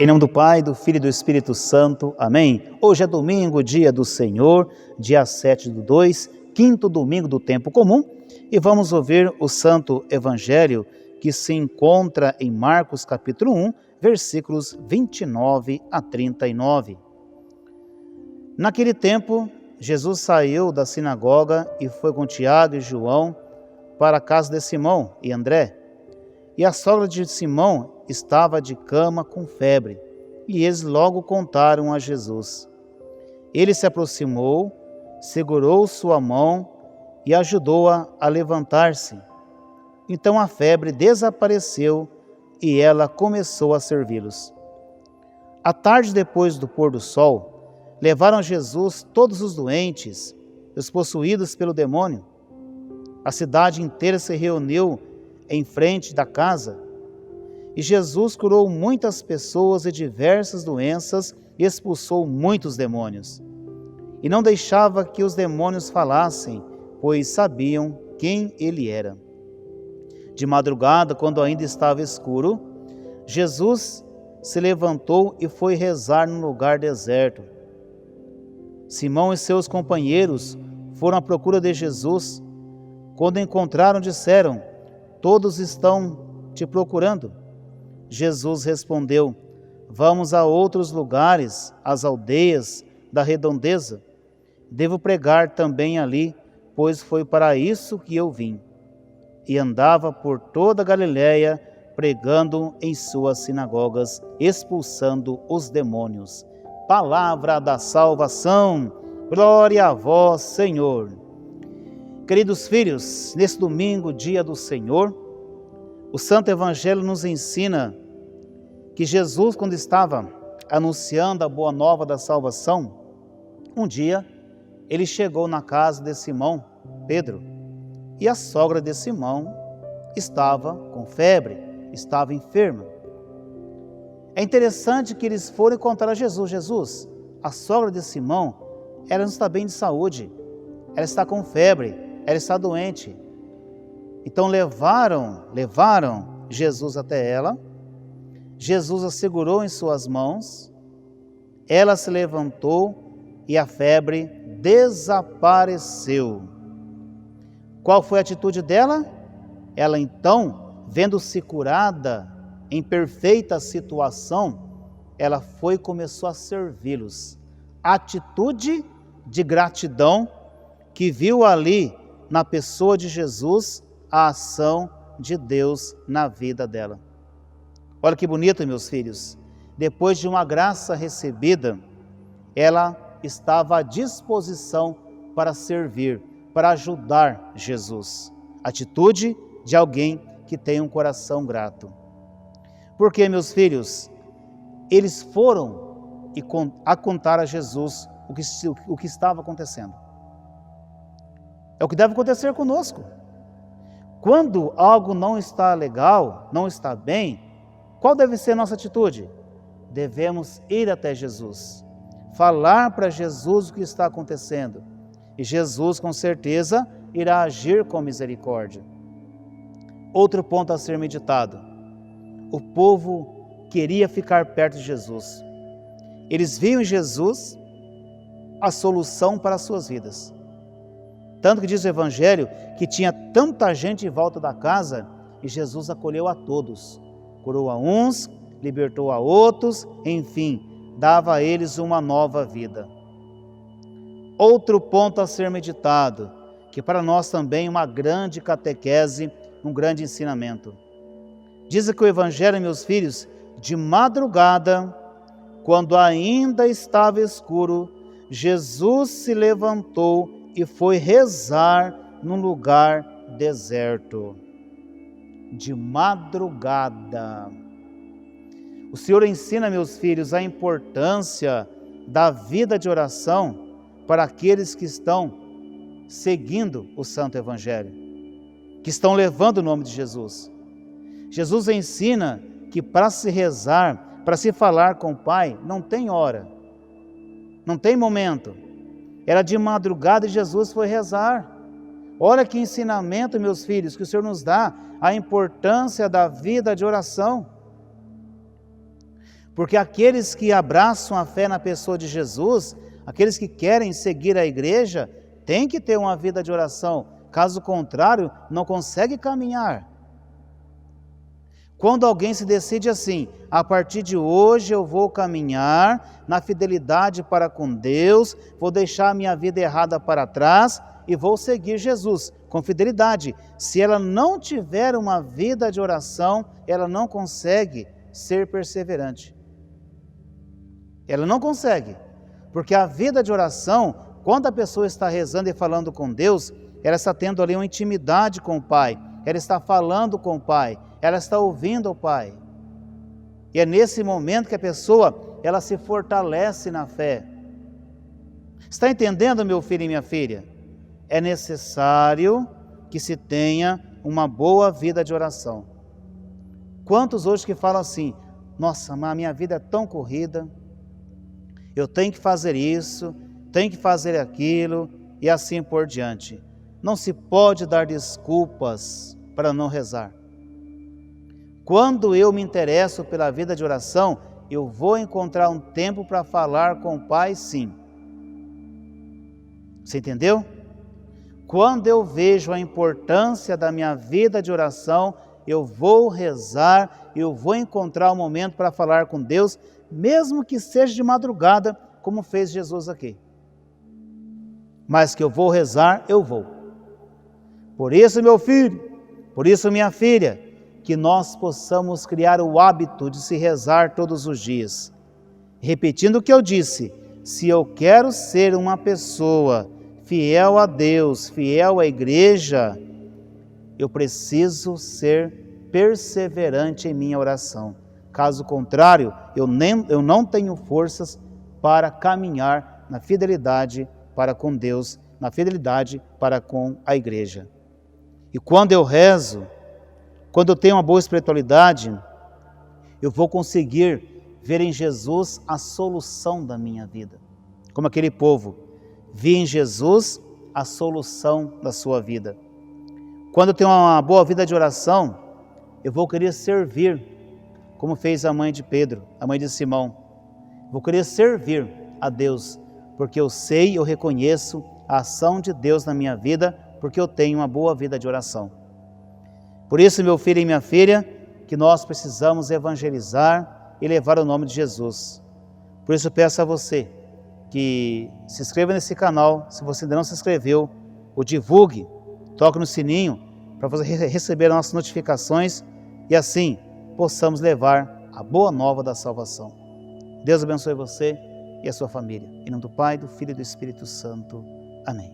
Em nome do Pai, do Filho e do Espírito Santo. Amém. Hoje é domingo, dia do Senhor, dia 7/2, quinto domingo do tempo comum, e vamos ouvir o Santo Evangelho que se encontra em Marcos capítulo 1, versículos 29 a 39. Naquele tempo, Jesus saiu da sinagoga e foi com Tiago e João para a casa de Simão e André. E a sogra de Simão estava de cama com febre, e eles logo contaram a Jesus. Ele se aproximou, segurou sua mão e ajudou-a a levantar-se. Então a febre desapareceu e ela começou a servi-los. À tarde, depois do pôr do sol, levaram a Jesus todos os doentes, os possuídos pelo demônio. A cidade inteira se reuniu em frente da casa, e Jesus curou muitas pessoas de diversas doenças e expulsou muitos demônios. E não deixava que os demônios falassem, pois sabiam quem ele era. De madrugada, quando ainda estava escuro, Jesus se levantou e foi rezar num lugar deserto. Simão e seus companheiros foram à procura de Jesus. Quando o encontraram, disseram: "Todos estão te procurando." Jesus respondeu: "Vamos a outros lugares, às aldeias da redondeza. Devo pregar também ali, pois foi para isso que eu vim." E andava por toda a Galiléia, pregando em suas sinagogas, expulsando os demônios. Palavra da salvação, glória a vós, Senhor. Queridos filhos, nesse domingo, dia do Senhor, o Santo Evangelho nos ensina que Jesus, quando estava anunciando a boa nova da salvação, um dia ele chegou na casa de Simão, Pedro, e a sogra de Simão estava com febre, estava enferma. É interessante que eles foram contar a Jesus: Jesus, a sogra de Simão, ela não está bem de saúde, ela está com febre, ela está doente. Então levaram Jesus até ela. Jesus a segurou em suas mãos, ela se levantou e a febre desapareceu. Qual foi a atitude dela? Ela então, vendo-se curada, em perfeita situação, ela foi e começou a servi-los. Atitude de gratidão que viu ali na pessoa de Jesus a ação de Deus na vida dela. Olha que bonito, meus filhos. Depois de uma graça recebida, ela estava à disposição para servir, para ajudar Jesus. Atitude de alguém que tem um coração grato. Porque, meus filhos, eles foram a contar a Jesus o que estava acontecendo. É o que deve acontecer conosco. Quando algo não está legal, não está bem, qual deve ser a nossa atitude? Devemos ir até Jesus, falar para Jesus o que está acontecendo. E Jesus, com certeza, irá agir com misericórdia. Outro ponto a ser meditado: o povo queria ficar perto de Jesus. Eles viam em Jesus a solução para as suas vidas. Tanto que diz o Evangelho que tinha tanta gente em volta da casa e Jesus acolheu a todos. Curou a uns, libertou a outros, enfim, dava a eles uma nova vida. Outro ponto a ser meditado, que para nós também é uma grande catequese, um grande ensinamento. Diz que o Evangelho, meus filhos, de madrugada, quando ainda estava escuro, Jesus se levantou e foi rezar num lugar deserto. De madrugada. O Senhor ensina, meus filhos, a importância da vida de oração para aqueles que estão seguindo o Santo Evangelho, que estão levando o nome de Jesus. Jesus ensina que para se rezar, para se falar com o Pai, não tem hora, não tem momento. Era de madrugada e Jesus foi rezar. Olha que ensinamento, meus filhos, que o Senhor nos dá, a importância da vida de oração. Porque aqueles que abraçam a fé na pessoa de Jesus, aqueles que querem seguir a igreja, têm que ter uma vida de oração. Caso contrário, não consegue caminhar. Quando alguém se decide assim, a partir de hoje eu vou caminhar na fidelidade para com Deus, vou deixar a minha vida errada para trás e vou seguir Jesus com fidelidade. Se ela não tiver uma vida de oração, ela não consegue ser perseverante. Ela não consegue, porque a vida de oração, quando a pessoa está rezando e falando com Deus, ela está tendo ali uma intimidade com o Pai, ela está falando com o Pai, ela está ouvindo o Pai. E é nesse momento que a pessoa, ela se fortalece na fé. Está entendendo, meu filho e minha filha? É necessário que se tenha uma boa vida de oração. Quantos hoje que falam assim, nossa, mas a minha vida é tão corrida, eu tenho que fazer isso, tenho que fazer aquilo, e assim por diante. Não se pode dar desculpas para não rezar. Quando eu me interesso pela vida de oração, eu vou encontrar um tempo para falar com o Pai, sim. Você entendeu? Quando eu vejo a importância da minha vida de oração, eu vou rezar, eu vou encontrar um momento para falar com Deus, mesmo que seja de madrugada, como fez Jesus aqui. Mas que eu vou rezar, eu vou. Por isso, meu filho, por isso, minha filha, que nós possamos criar o hábito de se rezar todos os dias. Repetindo o que eu disse, se eu quero ser uma pessoa fiel a Deus, fiel à igreja, eu preciso ser perseverante em minha oração. Caso contrário, eu não tenho forças para caminhar na fidelidade para com Deus, na fidelidade para com a igreja. E quando eu rezo, quando eu tenho uma boa espiritualidade, eu vou conseguir ver em Jesus a solução da minha vida. Como aquele povo, vi em Jesus a solução da sua vida. Quando eu tenho uma boa vida de oração, eu vou querer servir, como fez a mãe de Pedro, a mãe de Simão. Vou querer servir a Deus, porque eu sei, eu reconheço a ação de Deus na minha vida, porque eu tenho uma boa vida de oração. Por isso, meu filho e minha filha, que nós precisamos evangelizar e levar o nome de Jesus. Por isso, eu peço a você que se inscreva nesse canal, se você ainda não se inscreveu, o divulgue, toque no sininho para você receber as nossas notificações e assim possamos levar a boa nova da salvação. Deus abençoe você e a sua família. Em nome do Pai, do Filho e do Espírito Santo. Amém.